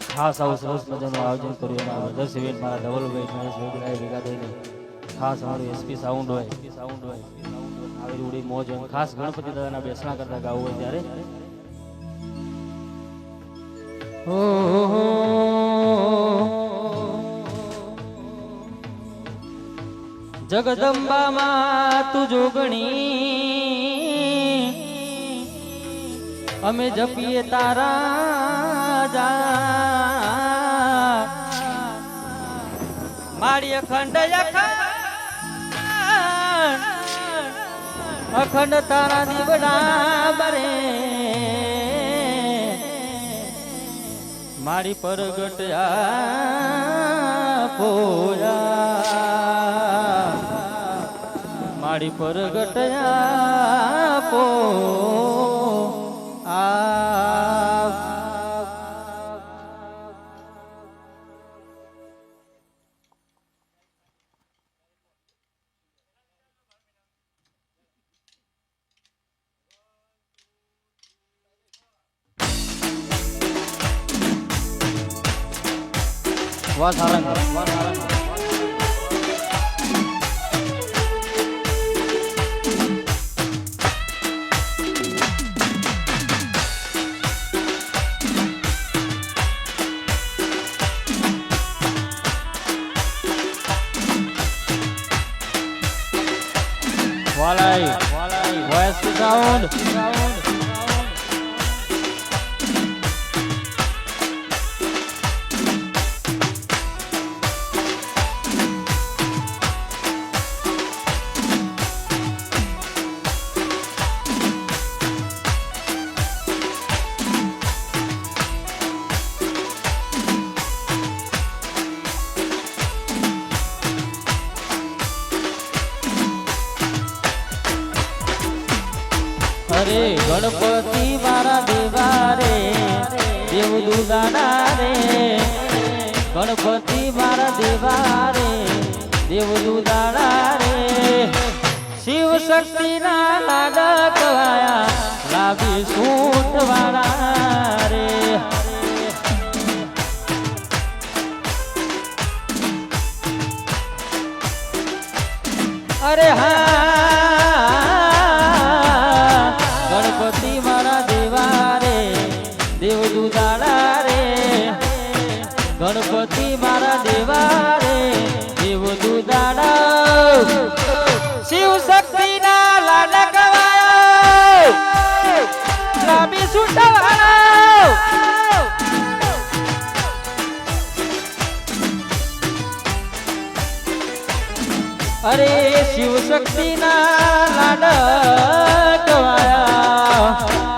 ખાસ આવું સરસ મજાનું આયોજન કર્યું એમાં બધા સિવેટ મારા ધવલભાઈ ગણેશભાઈ ભેગા થઈને ખાસ અમારું એસપી સાઉન્ડ હોય આવી ઉડી મોજ હોય ખાસ ગણપતિ દાદાના બેસણા કરતા ગાવું હોય ત્યારે જગદંબામાં તું જોગણી અમે જપીએ તારા જા મારી અખંડ તારા દીવડા બરે મારી પરગટ પોયા મારી પરગટ પો વાહ સારંગ વાલાઈ વોઇસ સાઉન્ડ અરે ગણપતિ મારા દેવા રે દેવ દુદાડા રે ગણપતિ મારા દેવા રે દેવ દુદાડા રે શિવ શક્તિ ના લાડા કવાયા લાભી સૂટ વાળા રે અરે હા ગણપતિ મારા દેવા રે દેવ દુદાડા રે ગણપતિ મારા દેવા રે દેવ દુદાડા શિવ શક્તિ ના લાડા કવાયો લાભી સુટવાળો અરે શિવ શક્તિ ના લાડા કવાયા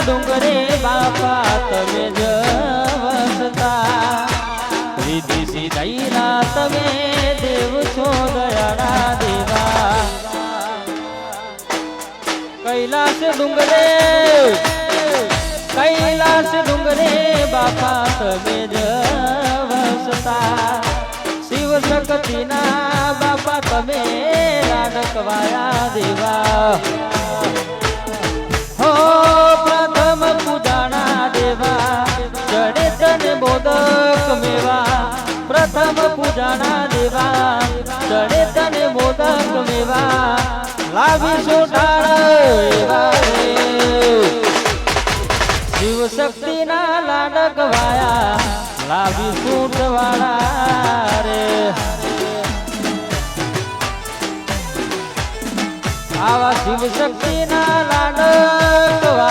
ડુંગરે બાપા તમે જ વસતા રીતિ સીધાઈના તમે દેવ છો દયાળા દેવા કૈલાસ ડુંગરે બાપા તમે જ વસતા શિવ શક્તિના બાપા તમે લાડકવાયા દેવા હો પ્રથમ પૂજાના દેવા ચડે તને મોદક મેવા પ્રથમ પૂજાના દેવા ચડે તને મોદક મેવા લાવી સોટાળા શિવ શક્તિના લાડક વાયા લાવી સૂટવાળા રે આવા શિવ શક્તિના લાડક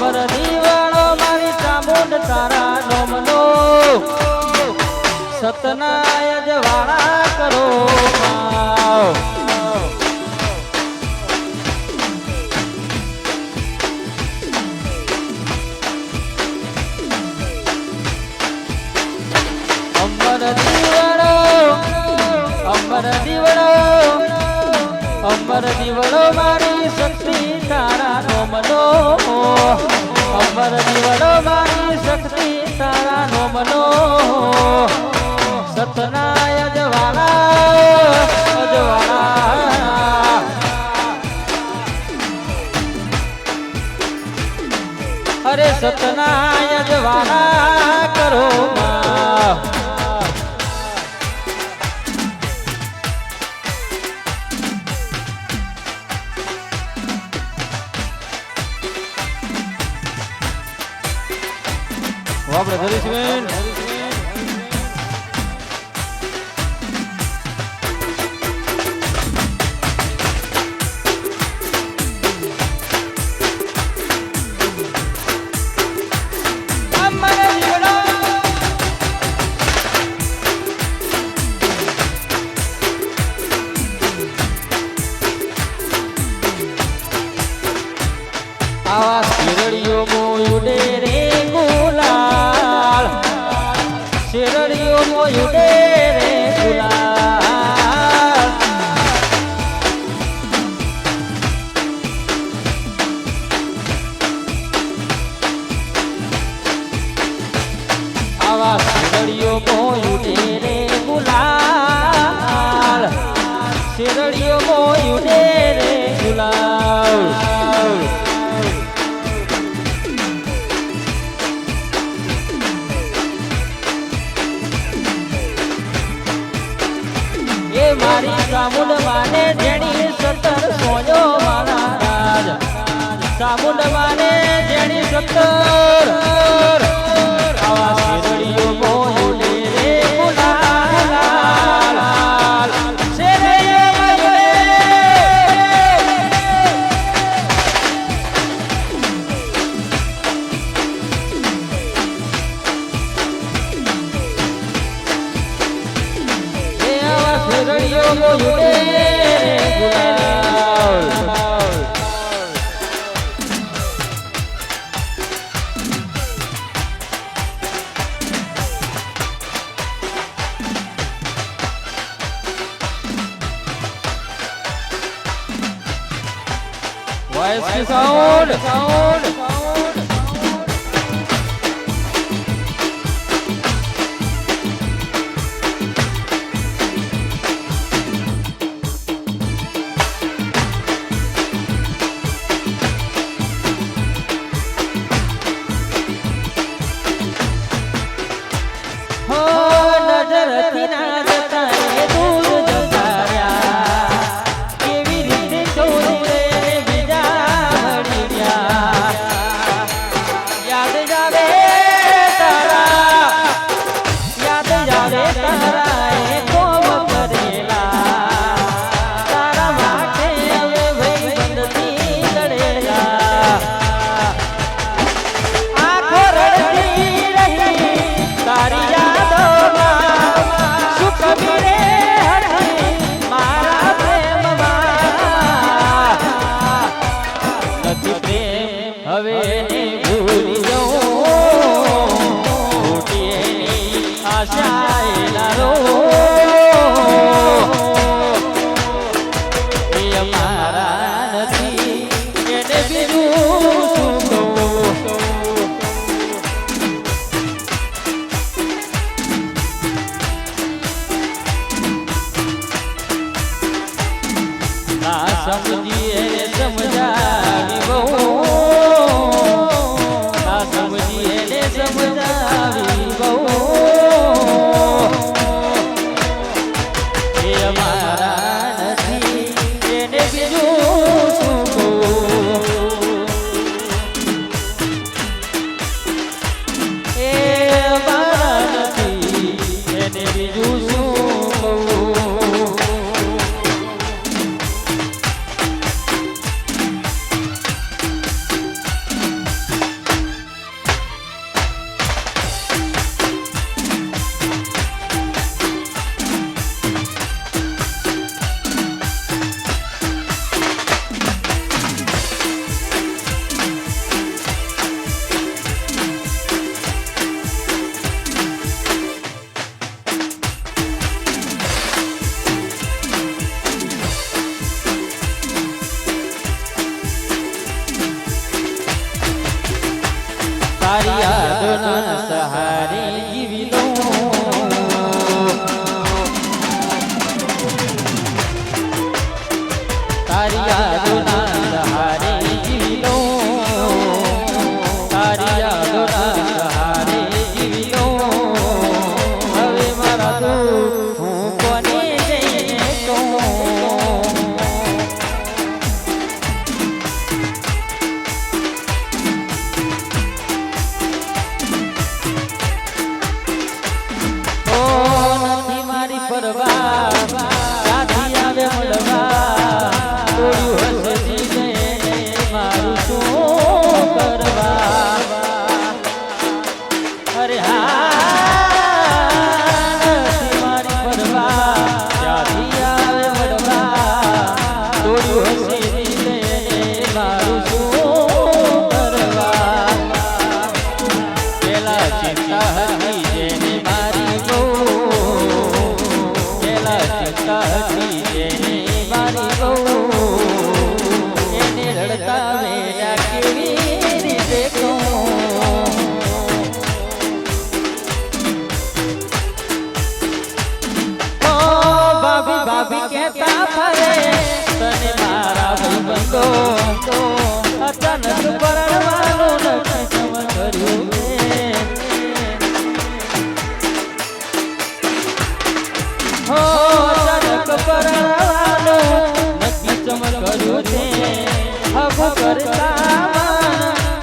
અમર દીવાણો મારી ચામુંડ તારા નોમનો સતનાય જ વાળા કરો અમર દીવડો મારી શક્તિ તારા નોમનો અમર દીવડો મારી શક્તિ તારા નોમનો સતનાય અજવાળા અરે સતનાય અજવાળા કરો આપણે ધરીશબેન આવા શેરડીઓ મોયુડે રે ગુલાલ શેરડીઓ મોયુડે રે ગુલાલ આવા શેરડીઓ મોયુડે રે ગુલાલ શેરડીઓ મોયુડે રે ગુલાલ મારી ચામુંડ માને જેણી સતર સોજો મારા રાજ ચામુંડ માને જેણી સતર આવા શેરડીઓ મોયુડે રે ગુલાલ શેરડીઓ મોયુડે वॉइस की साउंड તારી યાદોના સહારે જીવી લઉં તારી યાદોના સહારે જીવી લઉં તારી યાદોના સહારે જીવી લઉં હવે મારા દુઃખ હું કોને જઈને કહું અચાનક પરણવાનું નક્કી કર્યું હો અચાનક પરણવાનું નક્કી કર્યું છે હબ કરતા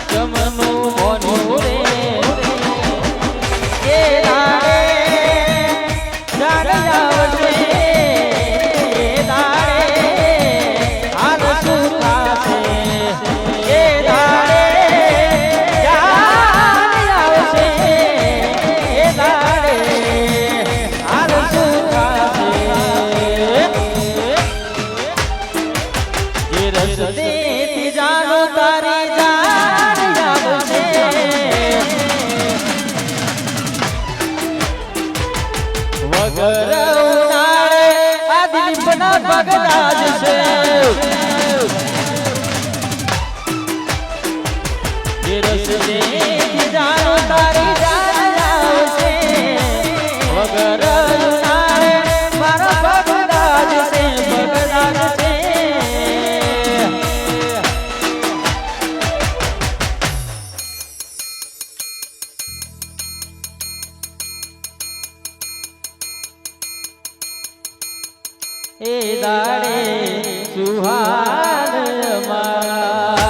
જમનું મોનું રે એ દાડે જાણે આવશે ભગદાજ છે જે રસ્તે જાણો તારી જાન આવશે વગર મારો ભગદાજ છે ભગદાજ છે એ દાડે સુહાગ મારા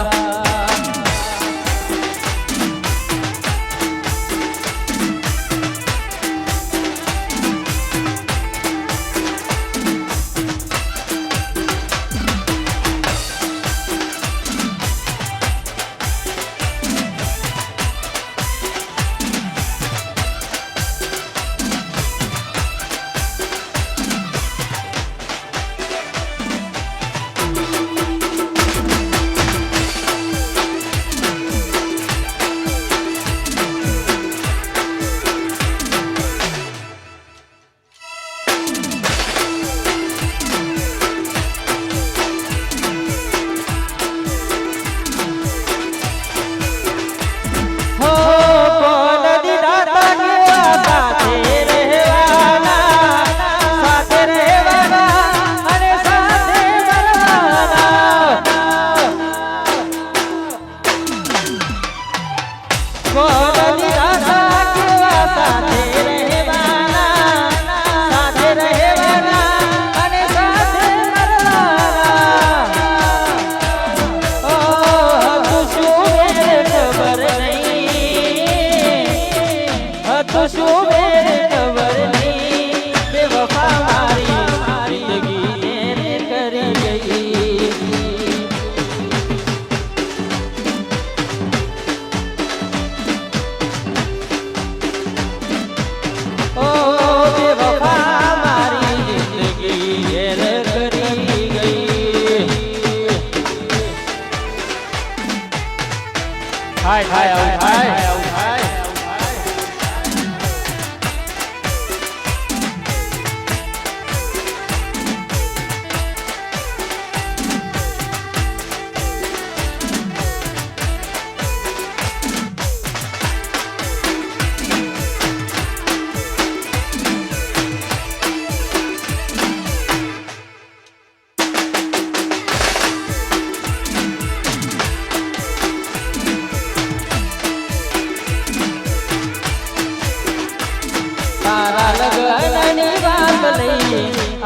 થાય થાય આવું થાય આવું થાય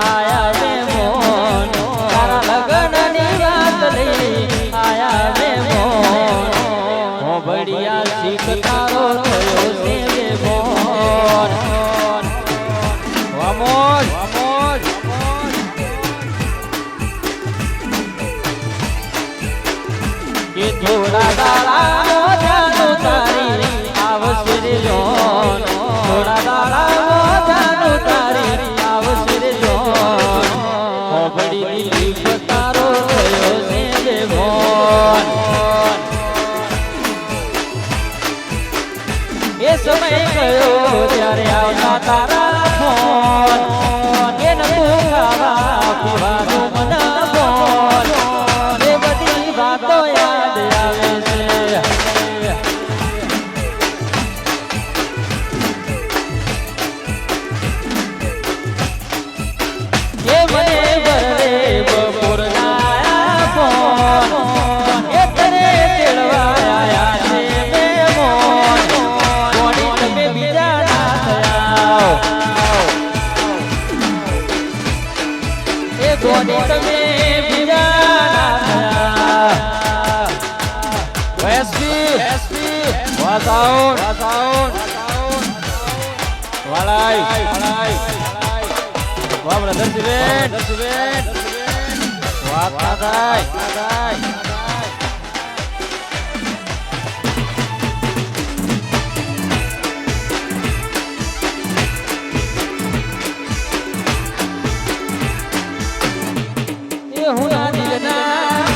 આયા મે મોન તારા લગનની વાત લઈ આયા મે મોન હો બડિયા શીખ તારો થયો છે મે મોન વામોજ કે થોડા દાડા મોજાનું તારી આવશે રે જોન થોડા દાડા મોજાનું તારી આવશે રે જોન હો બડી દીપ તારો થયો છે રે મોન એ સમય ગયો ત્યારે આવતા તારા ફોન એ નતું ખાવા પીવાનું મન ફોન એ બધી વાતો યાદ આવે છે એ મને ભરે બપોરના ફોન એ તને તેડવા આયા છે મે મોન કોની તમે બીજા ના થયા એ કોની તમે બીજા ના થયા એસપી વાસાઉન વાલાઈ વાહ બ્રધર સિવેન વાત ના થાય એ હું ના દિલના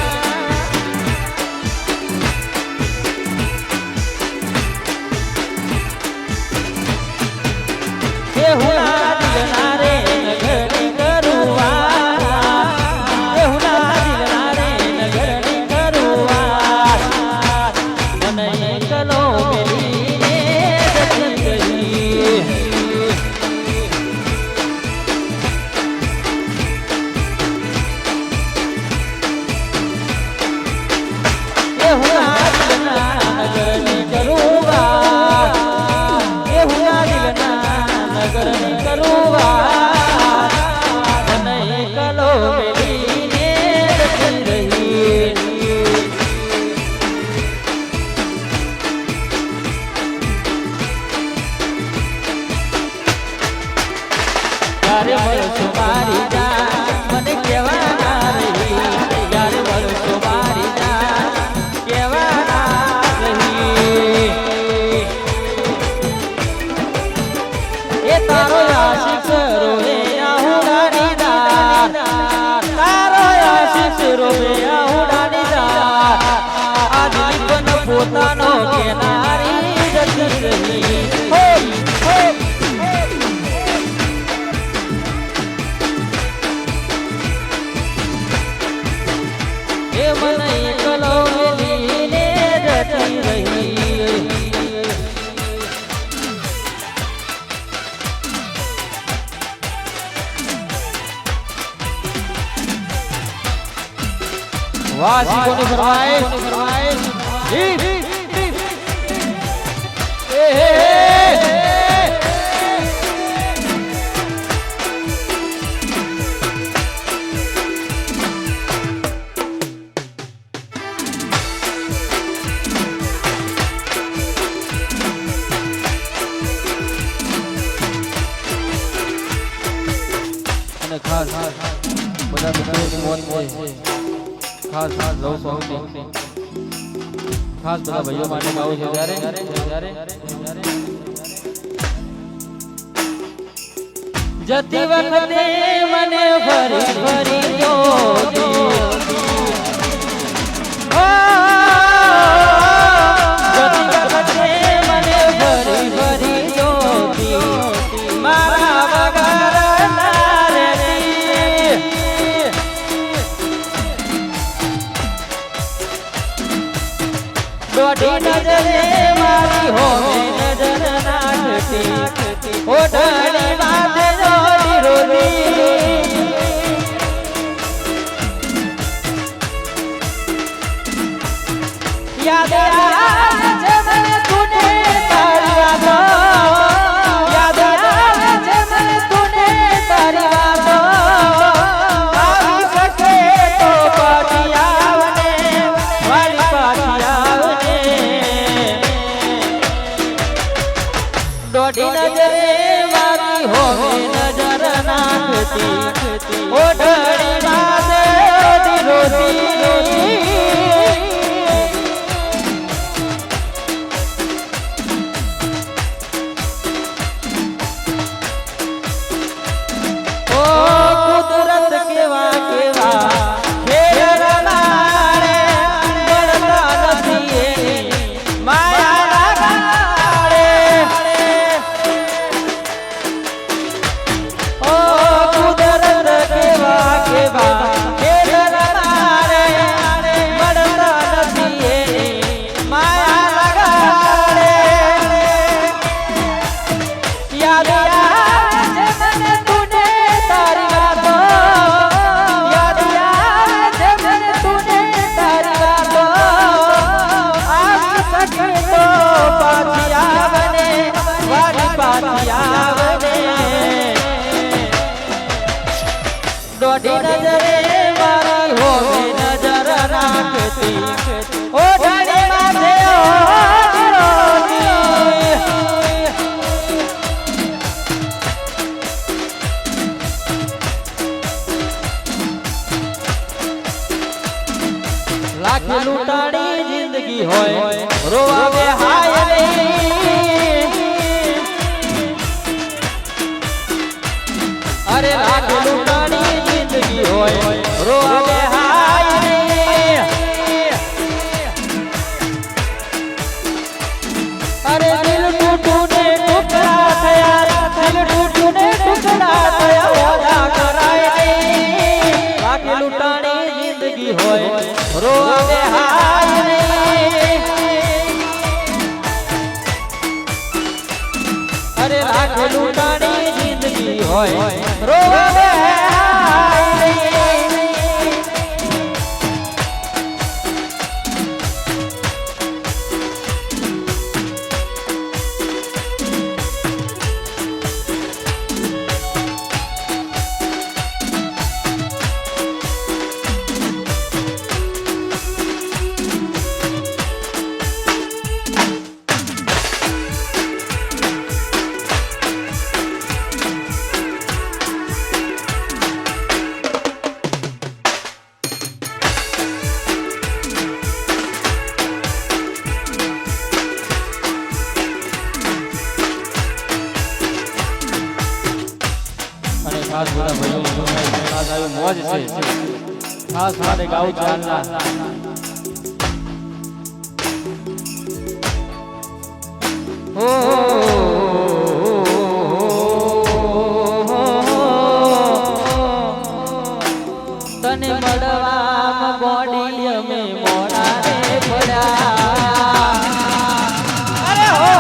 એ હું ના દિલના રે નગરની કરુવા એ હું ના દિલના રે નગરની કરુવા મને એકલો મેલીને જતી ગઈ એ હું ના દિલના નગરની કરુવા એ હું ના દિલના નગરની કરુવા મને એકલો મેલીને જતી રહી ત્યારે મળશો મારી જાન મને કહેવાના રહી ત્યારે મળશો મારી જાન કહેવાના રહી એ તારો આશિક રોવે આહુડાની દાર તારો આશિક રોવે આહુડાની દાર આ જીવન પોતાનો કેનારી જતી રહી એ મને એકલો મેલીને જતી રહી વાસી કોની ફરમાઈશ અને ખાસ બધા મિત્રોની મોત છે ખાસ લવ સોંગ ખાસ બધા ભાઈઓ માટે ગાવું છે ત્યારે જતી વખતે મને ફરી ફરી જોતી જતી વખતે મને ફરી ફરી જોતી મારા વગર ના રહેતી દોઢી નજરે મારી હોમે નજર નાખતી ઓઢણી માથે જોડી રોતી યાદ આવે છે મને તુને તારી વાતો યાદ આવે છે મને તુને તારી વાતો નાખતી ઓઢણી માથે રોતી રોતી દોઢી નજરે મારી હોવે નજર રાખતી ઓઢણી માથે લાખ લૂંટાણી જિંદગી હોય રોવાવે હાય અરે લાખ લૂંટાણી જિંદગી હોય રોવે હાય અરે દિલ તૂટું ને ટુકડા થયા દિલ તૂટું ને ટુકડા થયા ઓલા કરાય નહીં લાખ લૂંટાણી જિંદગી હોય રોવે હાય અરે લાખ લૂંટાણી જિંદગી હોય રોવે ખાસ બધા ભાઈઓ ખાસ આવી મોજ છે ખાસ મારે ગાઉં ચાલના ઓ તને મળવામાં ગોડી અમે મોડા રે પડ્યા અરે હો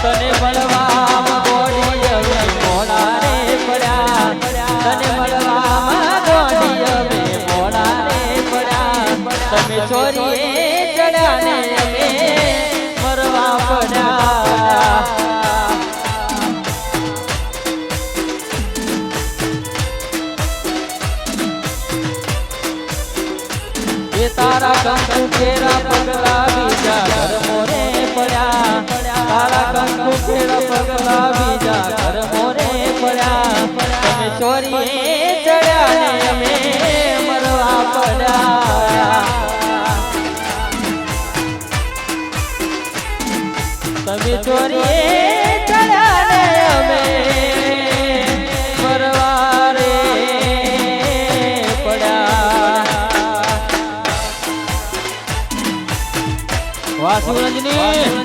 તને મળવામાં ગોડી અમે મોડા રે પડ્યા તને મળવામાં ગોડી અમે મોડા રે પડ્યા તમે છોરીએ ચડ્યા ને અમે મરવા પડ્યા તારા કંકુ ફેરા પગલા બીજા ઘર મોરે પડ્યા તારા કંકુ ફેરા પગલા બીજા ઘર મોરે પડ્યા તમે ચોરીએ ચડ્યા ને અમે મરવા પડ્યા તમે ચોરીએ ચડ્યા ને અમે મરવા રે પડ્યા વાહ સુરજની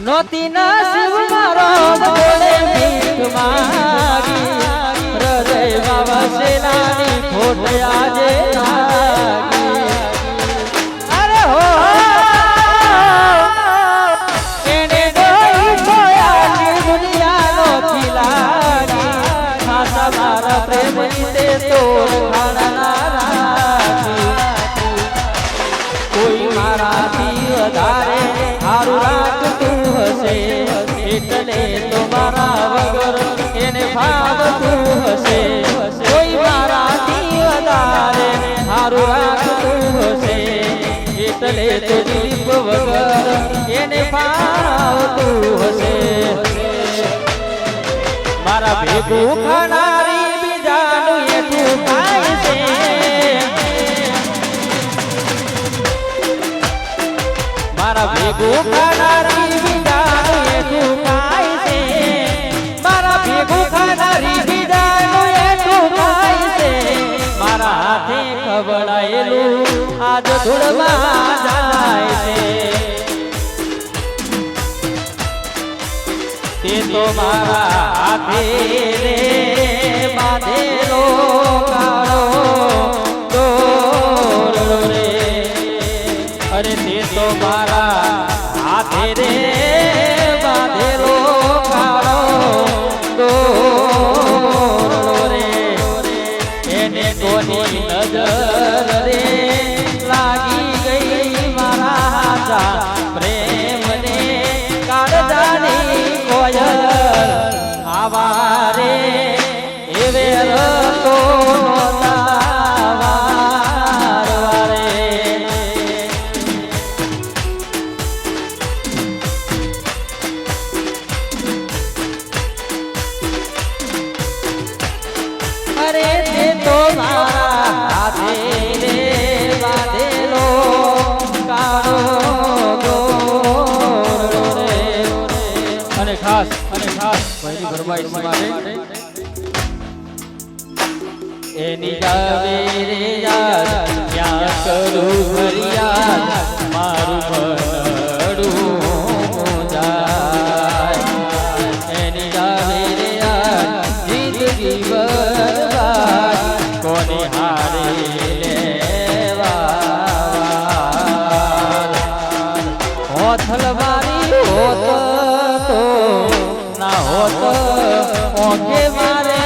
નોતી નસીબ મારો બોલે ભીખ માગી હૃદયમાં વસેલાની ખોટ આજે લાગી અરે હો એને ડોળે હશે કોઈ મારાથી વધારે હારું રાખતું હશે એટલે તો દિલીપ વગર એને ફાવતું હશે મારા ભેગું ખાનારી બીજાનું એટલું કાય છે મારા ભેગું ખાનારી બીજાનું એટલું કાય છે મારા ભેગું ખાનારી બીજાનું એટલું કાય છે મારા હાથે ખવડાયેલું આજ ધૂળમાં જાય છે તે તો મારા હાથે રે બાંધેલો કાળો દોરડો રે અરે તે તો મારા હાથે રે બાંધેલો કાળો દોરડો રે એને કોની નજર રે લાગી ગઈ મારા હાથા પ્રેમને કાળજાની કોયલ આવા રે એવે રતો અરે તે તો મારા હાથે રે બાંધેલો કાળો દોરડો રે અને ખાસ પહેલી ફરમાઈશ માટે એની જાવે રે યાદ ક્યાં કરું ફરિયાદ મારું ભણડું જાય એની જાવે રે યાદ જિંદગી બરબાદ કોની હારે લેવા હોથલવારી હોત તો ના હોત ઓકે મારે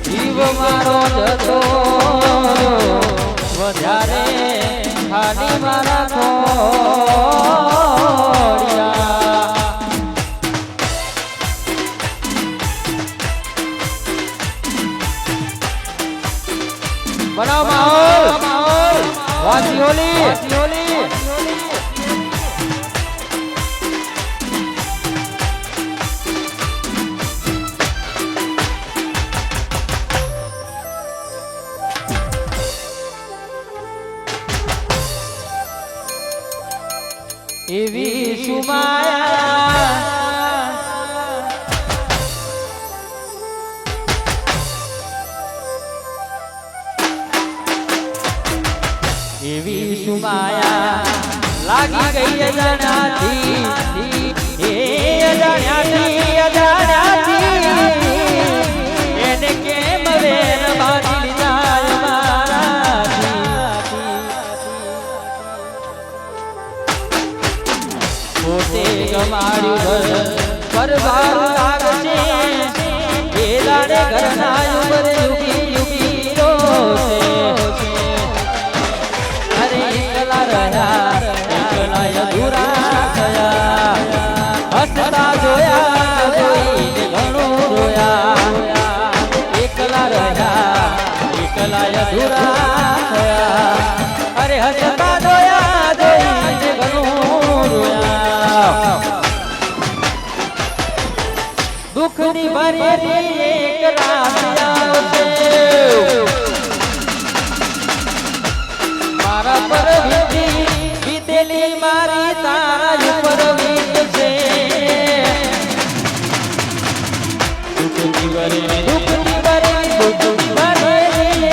જીવ મારો જતો વધારે ખાલી મારા ખોડિયા બનાવ માહોલ વાસી હોલી એવી સુમાયા એવી સુમાયા લાગી ગઈ અજાણ્યાથી એ અજાણ્યાથી એને કેમ વેર બાંધી જાય મારાથી પોતે ગમાડ્યું પરવાર લાગશે એ લાડે ઘરના ઉપર યુગી યુગી રોશે અરે એકલા રહ્યા એકલા અધૂરા થયા હસતા જોયા જોઈને ઘણું રોયા એકલા રહ્યા એકલા અધૂરા થયા અરે હસતા જોયા જોઈને ઘણું રોયા દુઃખની ભરેલી એક રાત આવશે મારા પર વીતેલી મારી તારા ઉપર વીતશે દુઃખની ભરેલી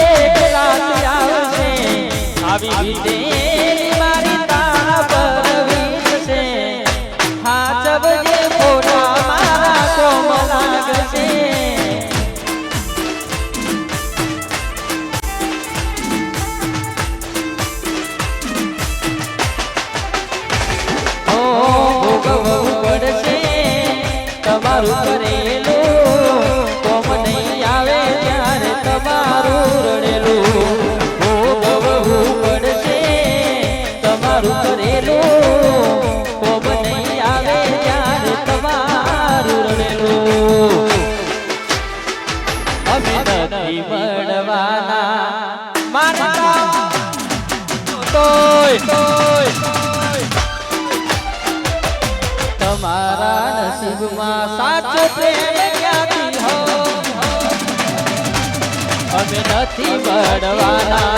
એક રાત આવશે આવી વીતેલી મારી તારા પર વીતશે હા જબજે ફોટા મારા કોમ લાગશે તમારું કરેલું કોમ નહીં આવે ત્યારે તમારું રડેલું નથી મળવાના માનતા તોય તમારા નસીબમાં સાચો પ્રેમ ક્યાંથી હો અમે નથી મળવાના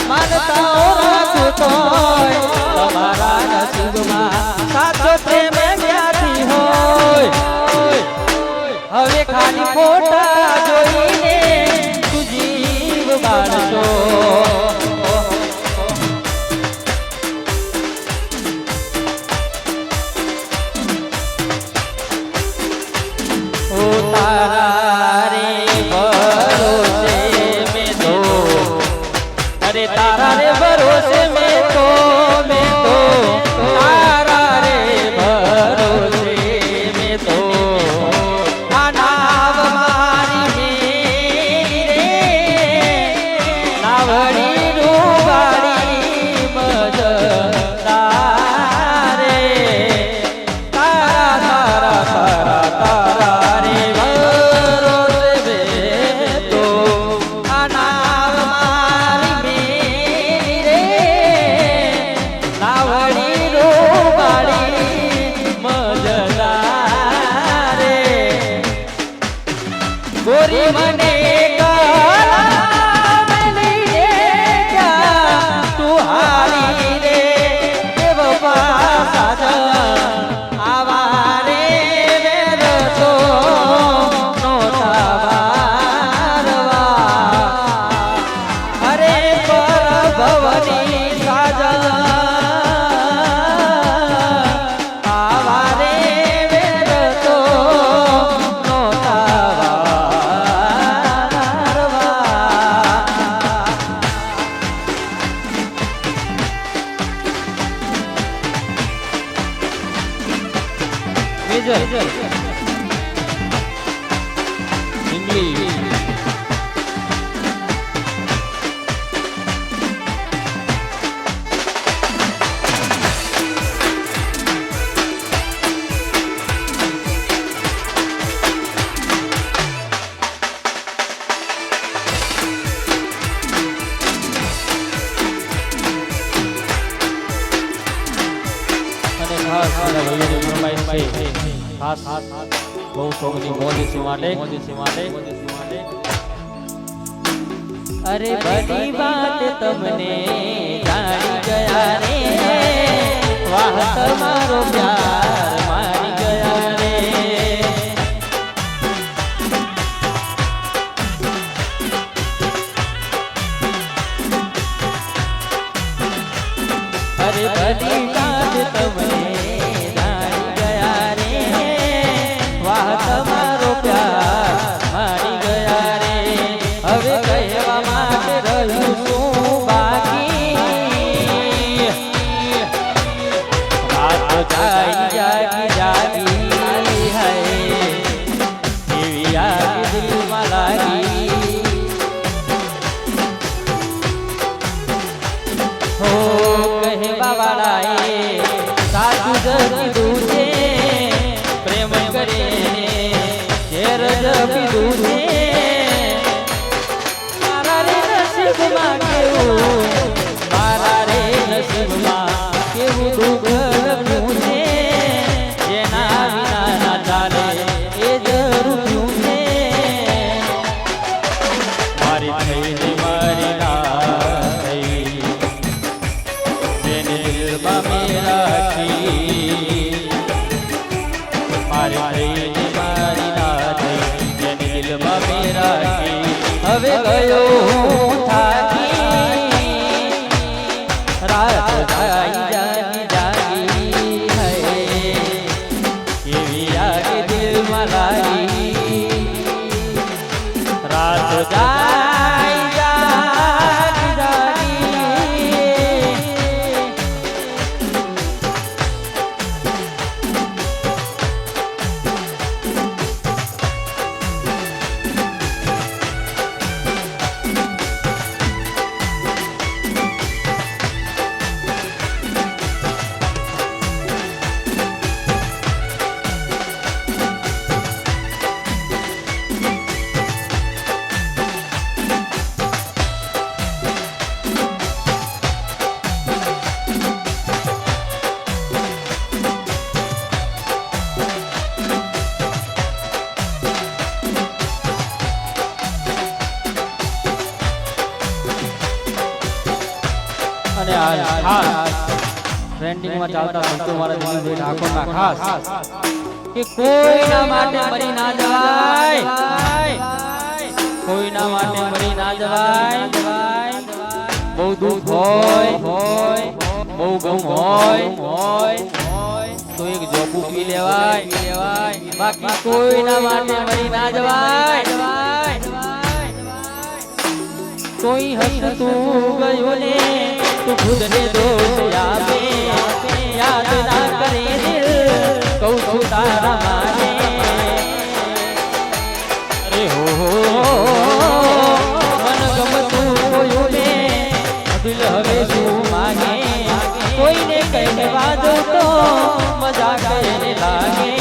માનતા રાખું તોય તમારા નસીબમાં સાચો પ્રેમ ક્યાંથી હોય હવે ખાલી ફોટા જોઈને તું જીવ બાળશો તારા રે ભરોસે મેં તો અરે તારા રે ભરોસે મેં તો તારા રે ભરોસે મેં તો આ નાવ મારી રે નાવડી રૂવાડી મજ તારે તારા તારા તારા ગોરી મને તું હારી રે આવા રે રસો નો અરે પર ભવની સાજા આવા રે રસો નો English ખાસ બહુ સોગની મોદી માટે અરે બધી વાત તમને જાણી ગયા રે વાહ તમારો પ્યાર મારી ગયા રે અરે બધી વાત તમને તમારો પ્યાર મારી ગયા રે હવે કહેવા માટે રહ્યું શું બાકી વાત જાગી હૈ એવી આગ દિલમાં લાગી હો કહેવા વાળાએ અને ખાસ ટ્રેન્ડિંગમાં ચાલતા સંતો મારા દિલીપભાઈ ઠાકોરના ખાસ કે કોઈના માટે મરી ના જવાય, કોઈના માટે મરી ના જવાય. બહુ દુઃખ હોય, બહુ ગમ હોય તો એક જોબુ પી લેવાય, બાકી કોઈના માટે મરી ના જવાય. કોઈ હસતું ગયું ને તું ખુદને દોષ આપે, યાદ ના કરે દિલ કહું છું તારા માને. અરે હો મન ગમતું કોયું ને દિલ હવે શું માગે, કોઈને કહીને વાદો તો મજા કરીને લાગે.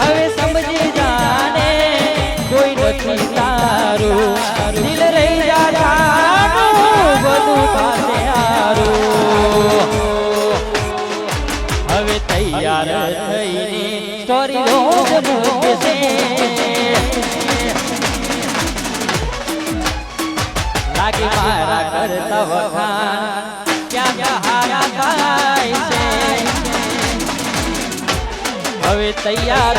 હવે સમજી જાને કોઈ નથી તારું, દિલ રહી જાનું બધું પાસે હારું. હવે તૈયાર થઈને સ્ટોરી રોજ મૂકે છે, લાગે મારા કરતા વખાણ ક્યાં ક્યાં હારા થાય છે. હવે તૈયાર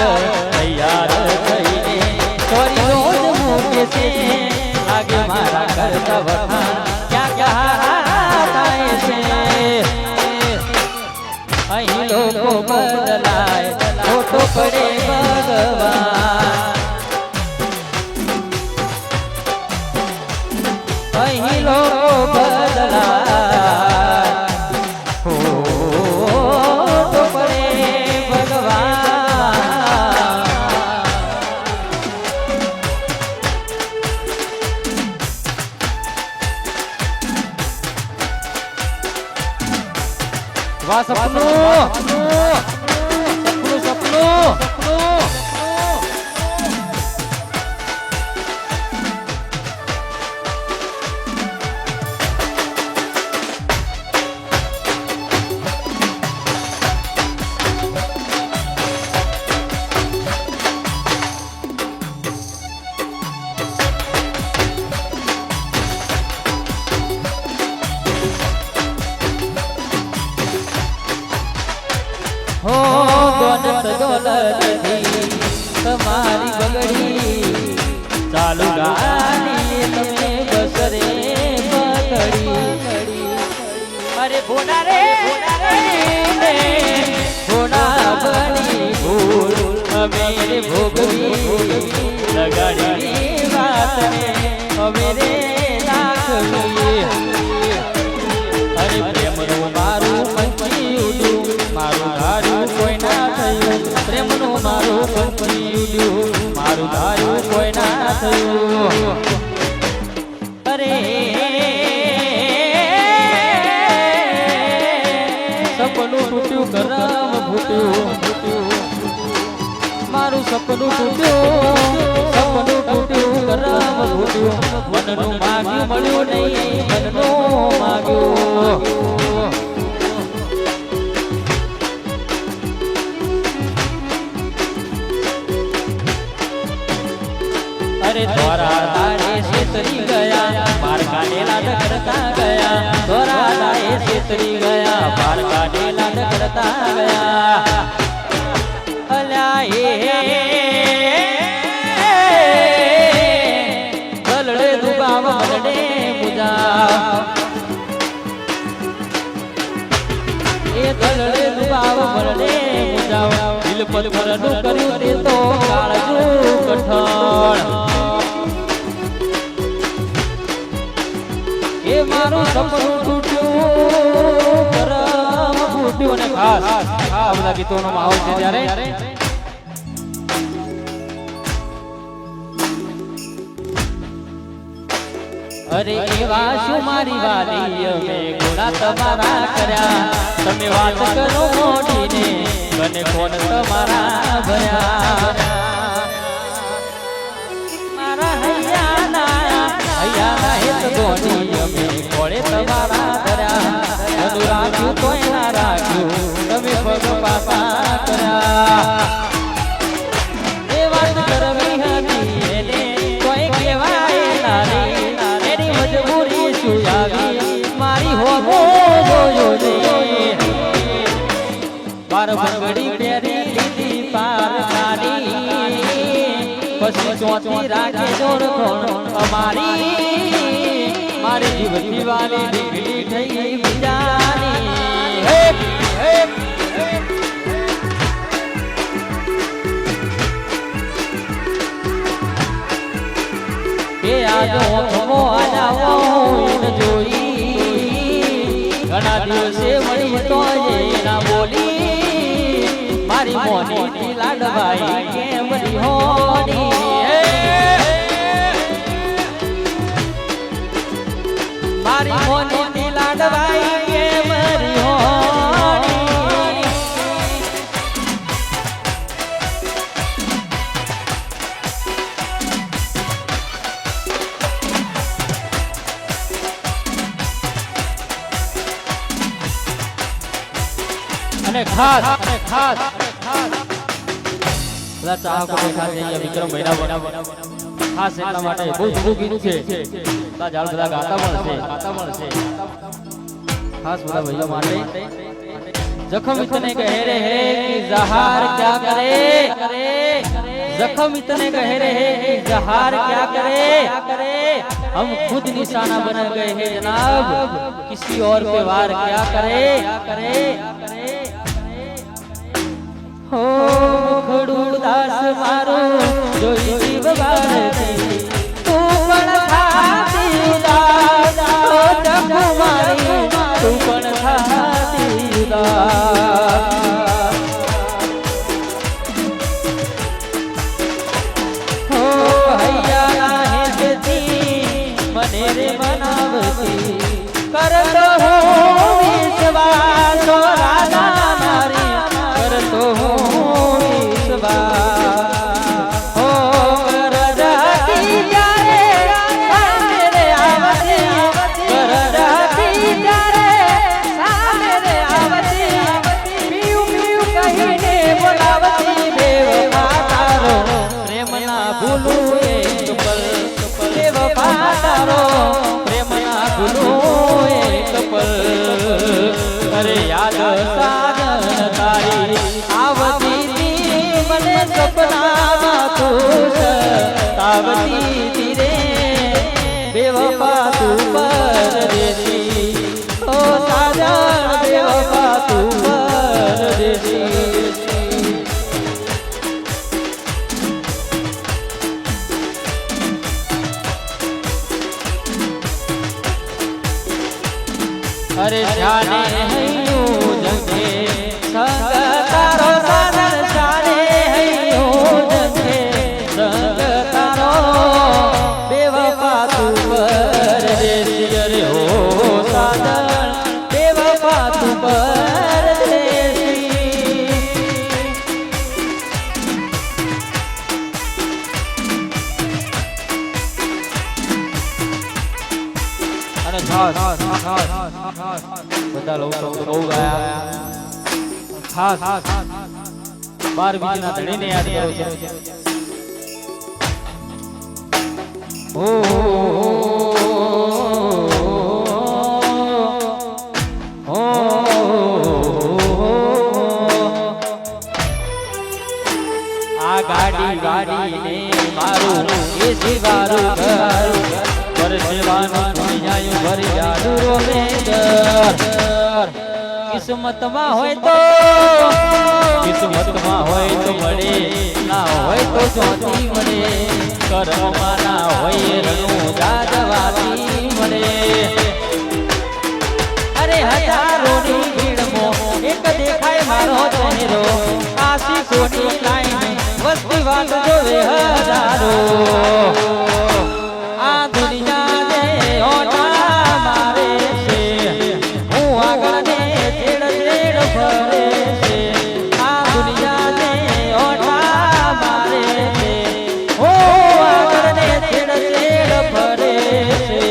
થઈને સ્ટોરી રોજ મૂકે છે, લાગે મારા કરતા વખાણ ક્યાં ક્યાં હારા થાય છે. અહીં લોકો બદલાય ખોટો પડે ભગવાન, અહીં લોકો બદલાય ખોટો પડે ભગવાન. વાહ સપનું, સપનું. હો દોલત દોલતથી તમારી બગડી, ચાલુ ગાડી તમે બસરે પકડી. અરે ભોના રે ભોના બની ભૂલ અમે રે ભોગવી, લગાડી વાતને અમે રે રાખવી. અરે પ્રેમનું મારું પંછી ઉડ્યું, મારું ધાર્યું કોઈ ના થયું, પ્રેમનું મારું પંછી ઉડ્યું, મારું ધાર્યું કોઈ ના થયું. અરે સપનું તૂટ્યું કરમ ફૂટ્યું, મારું સપનું તૂટ્યું, કરમ ફૂટ્યું. મનનું માગ્યું મળ્યું નહીં, મનનું માગ્યું. અરે ધોરા તારે છેતરી ગયા, બાર કાઢેલા ડગડતા ગયા, ધોરા તારે છેતરી ગયા, બાર કાઢેલા ડગડતા ગયા. અલ્યા દલડે દુબાવ મલડે મુજા, એ દલડે દુબાવ મલડે મુજા. દિલ પર પરનું કર્યું તે તો કાળજું કઠણ. એ મારું સપનું તૂટ્યું, કરમ ફૂટ્યું. અને ખાસ આ બધા ગીતોનો માહોલ છે ત્યારે અરે એવા શું મારી વાલી અમે ગુણા તમારા કર્યા, તમે વાત કરો મોઢીને મને કોણ તમારા ભર્યા. મારા હૈયાના હેત ગોની અમે કોળે તમારા ધર્યા, બધું રાખ્યું તોય ના રાખ્યું, તમે પગ પાપા કર્યા. એ વાત કરવી હતી એને કોઈ કહેવાય ના રે, એની મજબૂરી શું આવી પાર બંગડી પહેરી લીધી પાર કાઢી પછી ચોથી રાખે જોર કોણ અમારી મારી જીવતી વાલી દીકરી થઈ બીજાની હે હે કે આજો ખમો આજાવો જોઈ ઘણા દિવસે મળી તો ના બોલી મારી મોની લાડભાઈ કેમ હોની મારી મોની લાડભાઈ કેમ હોની અને ખાસ બધા ચાહકો બેઠા છે અહીંયા વિક્રમ ભાઈના ખાસ એટલા માટે બહુ જુદું ગીત છે બધા જાળ બધા ગાતા પણ છે ખાસ બધા ભાઈઓ માટે जख्म इतने गहरे हैं कि जहार क्या करे जख्म इतने गहरे हैं कि जहार क्या करे हम खुद निशाना बन गए हैं जनाब किसी और पे वार क्या करे हो खड़ू दास मारो जो जीव बारती तू पण थाती उदास ओ जग मारी तू पण थाती उदास हो हैया हेती मने रे मनावती करतो हो विश्वास राधा नारी करतो हो अरे याद साजन तारी आवती मने सपना तू तावती तीरे बेवफा तू परदेसी ओ साजन बेवफा तू परदेसी अरे जाने हयो जगे संग तारो साजन जाने हयो जगे संग तारो बेवफा तू परदेसी अरे हो साजन बेवफा तू परदेसी अरे બધા લોકો બહુ ગયા ખાસ 12 બીજના ધણીને યાદ કરો છો ઓ આ ગાડી ને મારું એ જીવારું ઘર પર સેવાનું દુનિયાયું ભરી જાડું રોમે ઘર કિસ્મતમાં હોય તો મળે ના હોય તો ચોથી મળે કર્મમાં ના હોય રણું જાજવાતી મળે અરે હજારોની ભીડમાં એક દેખાય મારો ચહેરો આશિકોની લાઈન વસ્તી વાત જોવે હજારો આ દુનિયા જે ઓટા મારે છે હું આગળ ને છેડ ફરે છે આ દુનિયા જે ઓટા મારે છે હું આગળ ને છેડ ફરે છે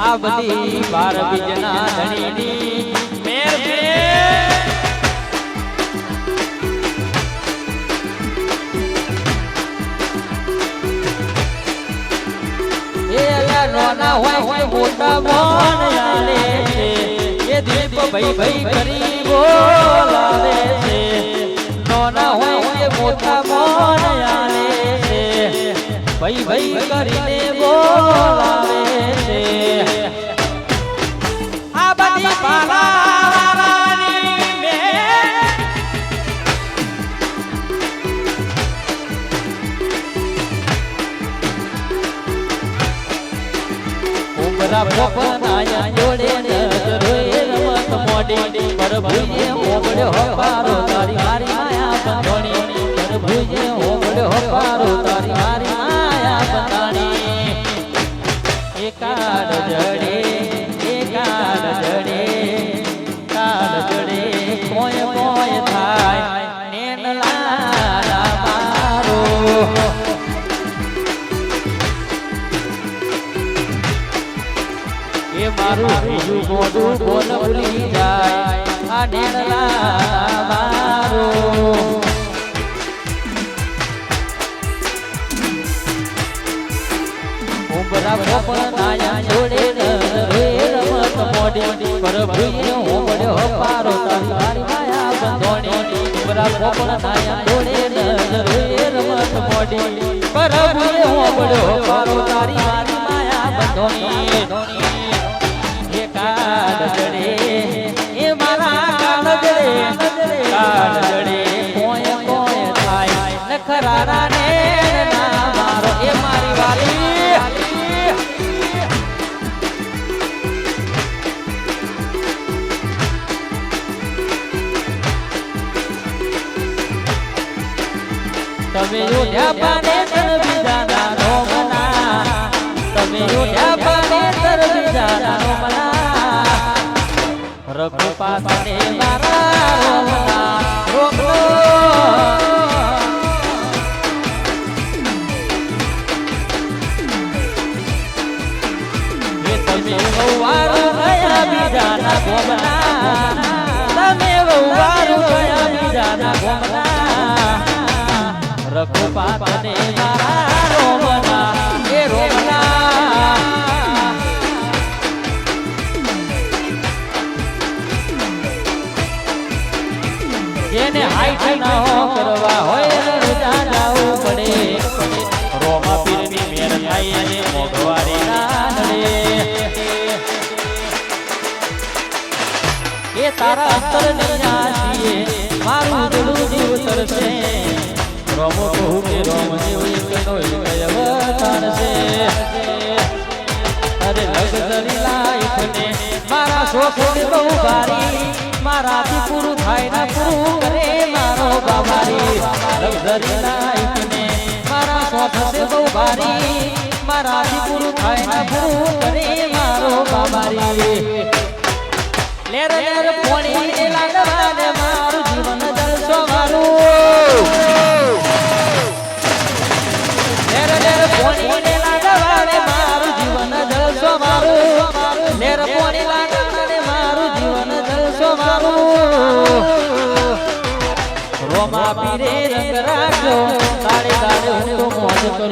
આ બધી 12 બીજના ધણીની મેર છે નોના હોય મોટા મોન યાલે છે એ દિલ દીપ ભાઈ ભાઈ કરી બોલાવે છે નોના હોય કે મોટા મોન આલે છે ભાઈ ભાઈ કરીને બોલાવે છે આ બધી પાલાની મે ઉમરા પોપનાયા જોડે નજરોએ રમત મોડી પ્રભુએ ઓગળ્યો હપારો તારી મારી માયા બંધોણી પ્રભુએ ઓગળ્યો હપારો તારી મારી માયા બંધાણી એકાદ જડે કાળ જડે કોઈ કોઈ થાય નેનલા મારો એ મારું બીજું મોઢું બોલ ભૂલી જાય આ નેનલા મારો ઉમરા પોપનાયા જોડે રમત મોડી પ્રભુએ ઓગળ્યો પારો તારી મારી માયા બંધોણી ઉમરા પોપનાયા જોડે રમત મોડી પ્રભુએ ઓગળ્યો પારો તારી મારી માયા બંધોણી એકાદ જડે એ મારા કાળ જડે કોઈ કોઈ થાય નખરારા ને ના મારો એ મારી વાલી તમે ઉઠ્યા પાને તર બીજાના રોમના તમે ઉઠ્યા પાને તર બીજાના રોમના રઘુપાતને મારા રોમના રોમનો એ તમે વવારો ગયા બીજાના ગોમના તમે વવારો ગયા બીજાના ગોમના રઘુપાતને મારા રોમના એ રોમના જેને હાઈટ ના કરવા હોય રજા જાવું પડે રોમા પીરની મેર થાય અને મોઢવારી ના નડે એ તારા અંતર નિયાસીએ મારું દિલું જીવ તરસે રોમો કહું કે રોમ જેવો એકનો એક અવતાર છે અરે લગઝરી લાઈફને મારા શોખને બહુ ભારી મારાથી પૂરું થાય ના પૂરું કરે મારો બાબારી લગઝરી લાઈફને મારા શોખ છે બહુ ભારી મારાથી પૂરું થાય ના પૂરું કરે મારો બાબારી લેર લેર પોણી લાગવા દે મારું જીવન જલસો મારું પોણીને લાગવાને મારું જીવન જલસો મારું લેર પોણી લાગવાને મારું જીવન જલસો મારું રોમા પીરે રંગ રાખજો તારે તારે હું તો મોજ કરું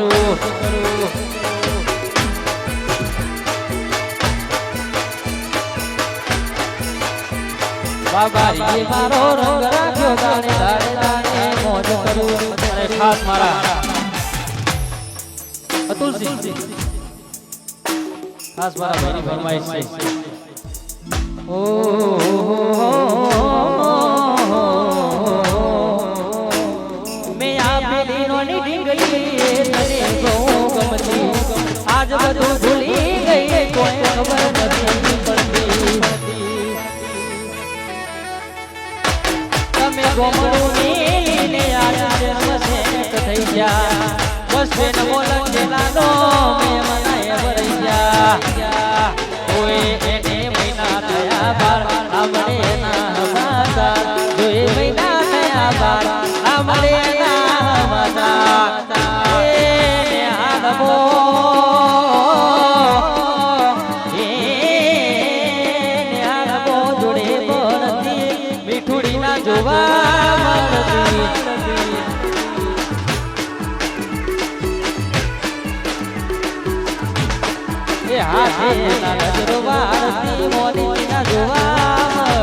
બાબારી મારો રંગ રાખ્યો તારે તારે તારે મોજ કરું અને ખાસ મારા તુલસી ખાસ મારા ભાઈની ફરમાઈશ છે ઓ મેં આપેલી નોની ઢીંગલી તને બહુ ગમતી આજ બધું ભૂલી ગઈ કોઈ ખબર નથી પડતી તમે ગોમડું ને આજ જન્મ સેટ થઈ ગયા બસ બેન મોલક જેલાનો મે મનાય વરૈયા કોઈ એને મહિના થયા બાર આમડે ના હમાતા જોઈ મહિના થયા બાર આમડે ના હમાતા એને આલમો એને આલમો જોડે બળતી મીઠુડી ના જોવા મળતી હાથે ના નજરો વાળતી મોની ના જોવા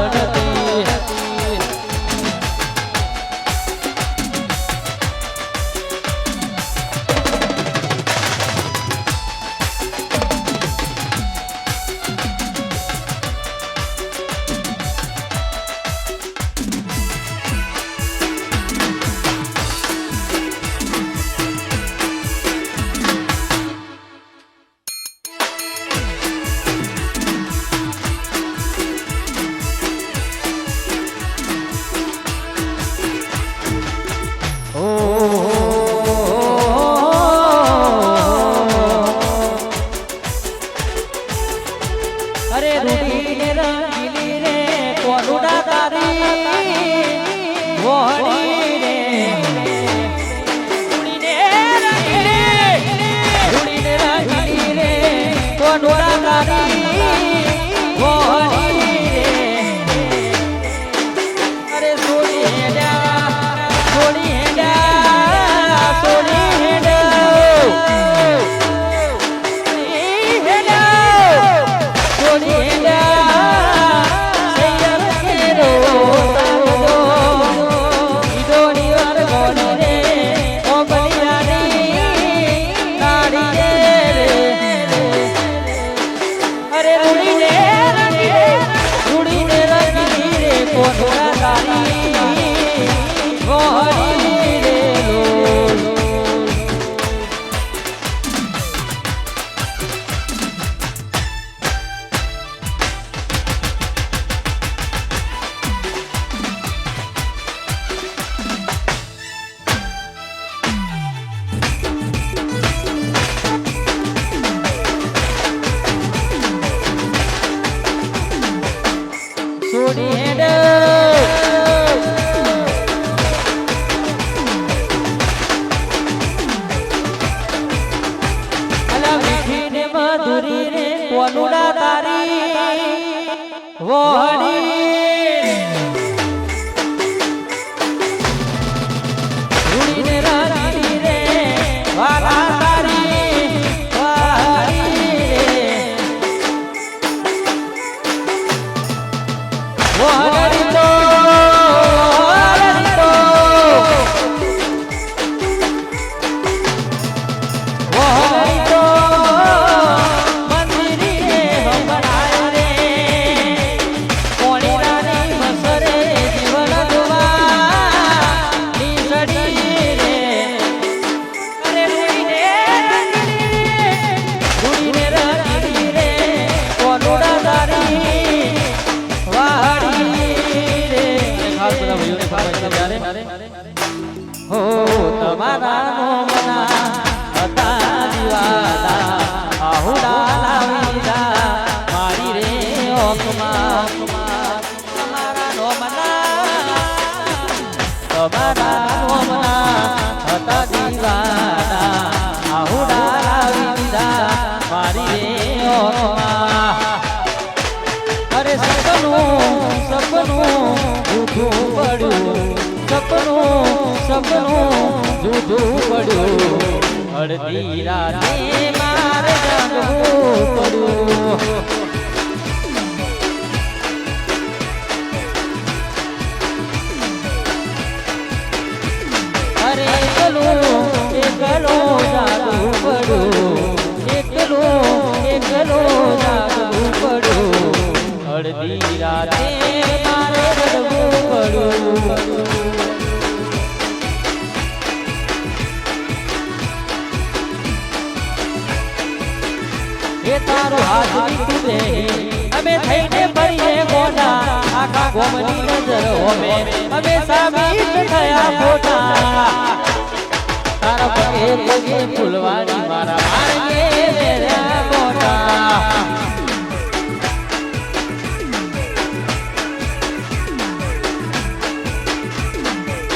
અરે રૂડી ને રંગીલી રે કોનુડા તારી વોહડી રે રૂડી ને રંગીલી રે કોનુડા તારી વોહડી રે અરે સોડી હેડા સોડી હેડા સોડી કોનુડા તારી વોહડી રૂડીને રાજી રે વાલા તારી વાહડી રે વોહડી તો હો તમારા નો મના હતા દીવાના આહુડા લાવીદા મારી રે ઓકમાં તમારા નો મના હતા દીવાના આહુડા લાવીદા મારી રે ઓકમાં અરે સપનું જૂઠું પડ્યું સપનું જૂઠું પડ્યું અડધી રાતે મારે જાગવું પડ્યું અરે એકલું જાગવું પડ્યું એકલું જાગવું પડ્યું અડધી રાતે મારે રડવું પડ્યું એ તારો હાથ નીકળે અમે થઈને ફરીએ ગોડા આખા ગોમની નજર હોમે અમે સાબિત થયા ખોટા તારા પગે પગે ફૂલવાડી મારા માર્ગે મેર્યા ગોડા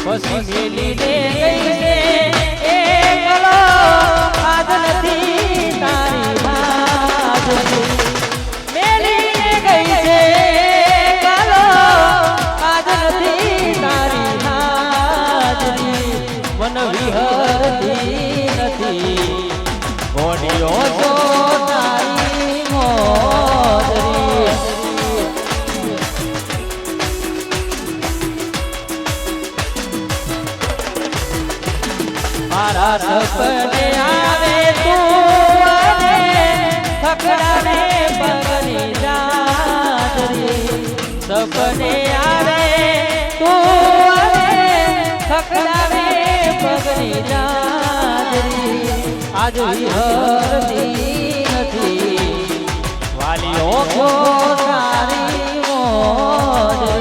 પછી મેલી દે ગઈ છે એકલો આજ નથી તારી મેલી ગઈ છે કાલો આજ નથી તારી હાજરી મન વિહરતી નથી ગોડીઓ તો તારી મોજરી મારા સપને આવે તું થકડાને પગની જાજરી સપને આવે તું થકડાને પગની જાજરી આજ વિહરતી નથી વાલીઓ તો તારી મોજરી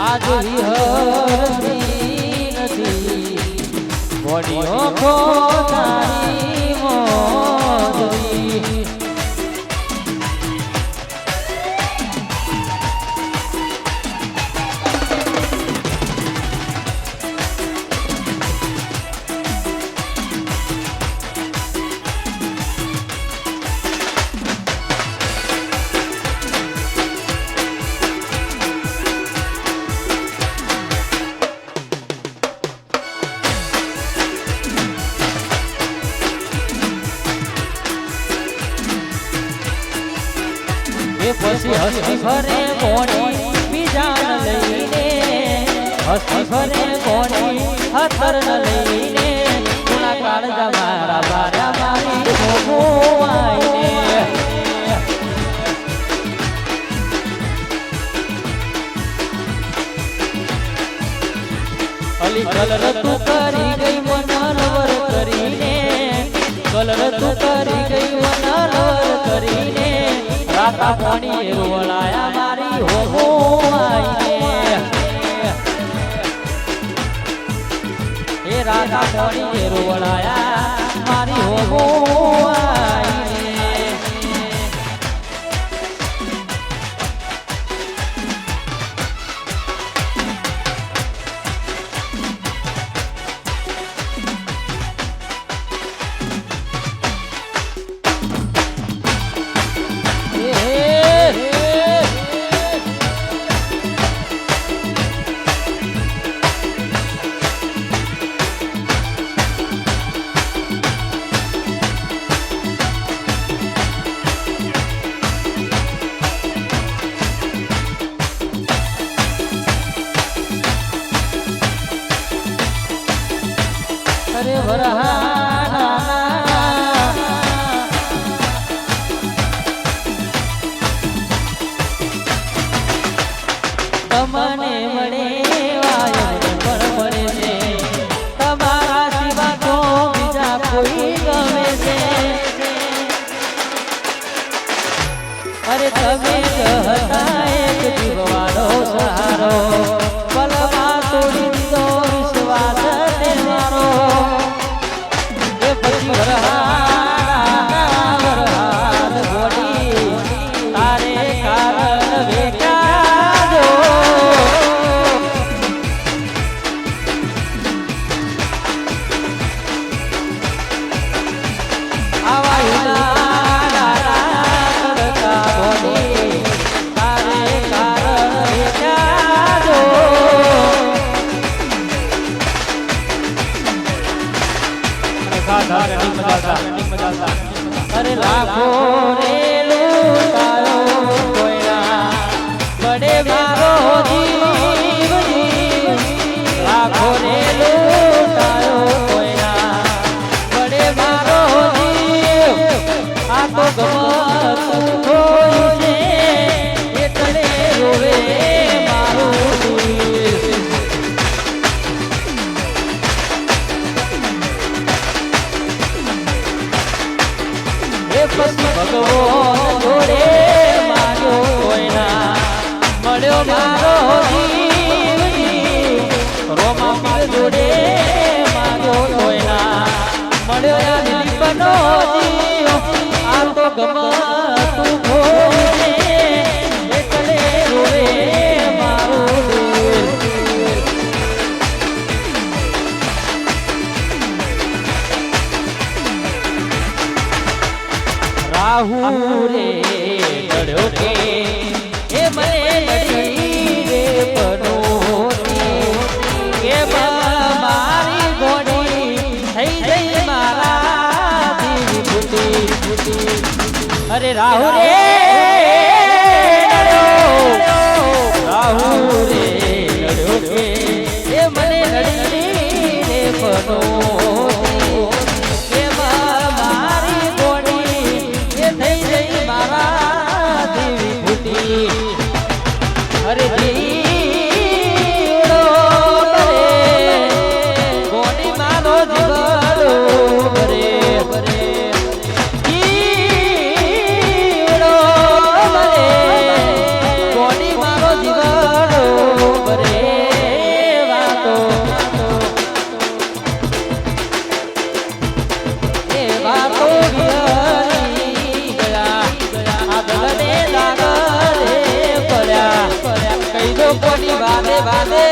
આજ વિહરતી નથી ઘોડીઓ ખોતારી મોજરી પછી હસતી ફરે કોણી બીજાન લઈને હસતી ફરે કોણી હતર લઈને ગુણા કાળજા મારા બારા મારી ભોગવાઈને અલી કલર તું કરી ગઈ મનરવર કરીને કલર તું કરી ગઈ મનરવર કરીને રાતા પાણી રોળાયા મારી હો આઈને હે રાતા પાણી રોળાયા મારી હો આઈને અરે તમને મળે વાયર પણ મળે છે તમારા સિવા તો બીજા કોઈ ગમે છે અરે તમે હતા એક જીવવાનો સહારો પલમાં તોડી દીધો વિશ્વાસ મારો એ પછી વરહાદ ઘોડી તારે કારણ વેચાજો અરે લાખો રે લૂટાયો કોઈના બડે મારો જીવ જીવ લાખો રે લૂટાયો કોઈના બડે મારો જીવ આ તો ગમતું કોઈ છે એટલે રોવે મારું દિલ ભગવાન જોડે માર્યો કોઈના મળ્યો મારો જીવ રોમા પીર જોડે માર્યો કોઈના મળ્યો આ દિલીપનો જીવ આ તો ગમતું કોઈ છે એટલે રોવે મારું દિલ રાહુ રે લડ્યો કે એ મને લડી રે પનોતી કે મારી ઘોડી થઈ જઈ મારા દિલ ફૂટી અરે રાહુ રે રાહુ રે લડ્યો કે એ મને લડી રે પનોતી કે મારી થઈ જઈ મારા દેવી ફૂટી અરે જીવડો બરે ગોડી મારો જીવડો બરે જીવડો બરે ગોડી મારો જીવડો બરે વાતો વાલે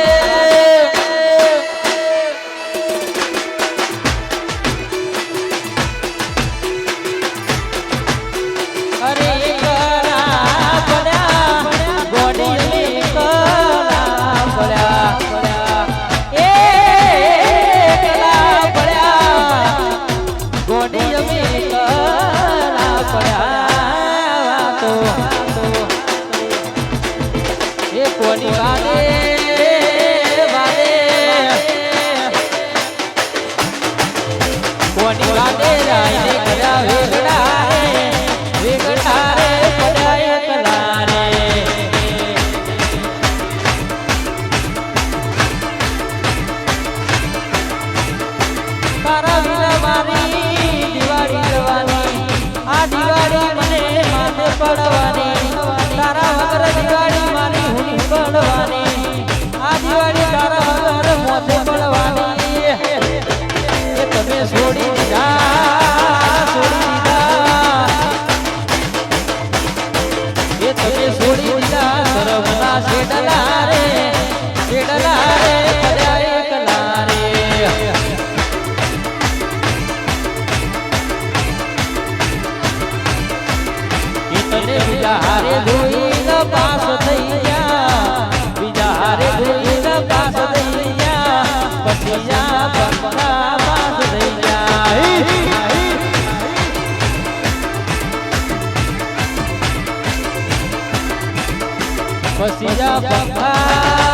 અરે કરા પડ્યા ગોડી કરા પડ્યા એ કરા પડ્યા ગોડી કરા પડ્યા તો એ કોની વાલે વાલે કોની વાલે રાઈને કર્યા વેગડા વેગડા રે પડ્યા એકલા રે તારા વિના મારી દિવાળી કરવાની આ દિવાળી મને માથે પડવાની તારા વગર દિવાળી મારી હુની પડવાની આ દિવાળી તારા વગર મોથે પડવાની એ તમે છોડી દીધા એ તમે છોડી દીધા સરવના શેડલા રે પડ્યા એકલા રે તને બીજા હારે ધોઈને પાસ થઈ ગયા બીજા હારે ધોઈને પાસ થઈ ગયા પછી જા પપ્પા પાસ થઈ ગયા પછી જા પપ્પા